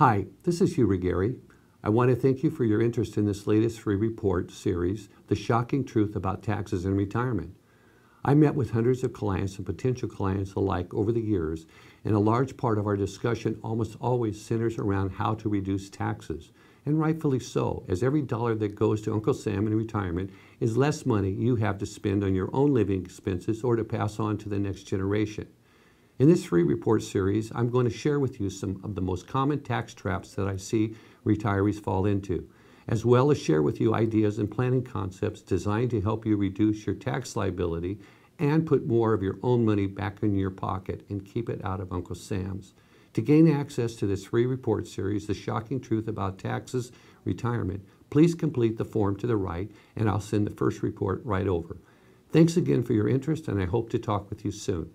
Hi, this is Hugh Rigeri. I want to thank you for your interest in this latest free report series, The Shocking Truth About Taxes and Retirement. I met with hundreds of clients and potential clients alike over the years, and a large part of our discussion almost always centers around how to reduce taxes. And rightfully so, as every dollar that goes to Uncle Sam in retirement is less money you have to spend on your own living expenses or to pass on to the next generation. In this free report series, I'm going to share with you some of the most common tax traps that I see retirees fall into, as well as share with you ideas and planning concepts designed to help you reduce your tax liability and put more of your own money back in your pocket and keep it out of Uncle Sam's. To gain access to this free report series, The Shocking Truth About Taxes Retirement, please complete the form to the right and I'll send the first report right over. Thanks again for your interest, and I hope to talk with you soon.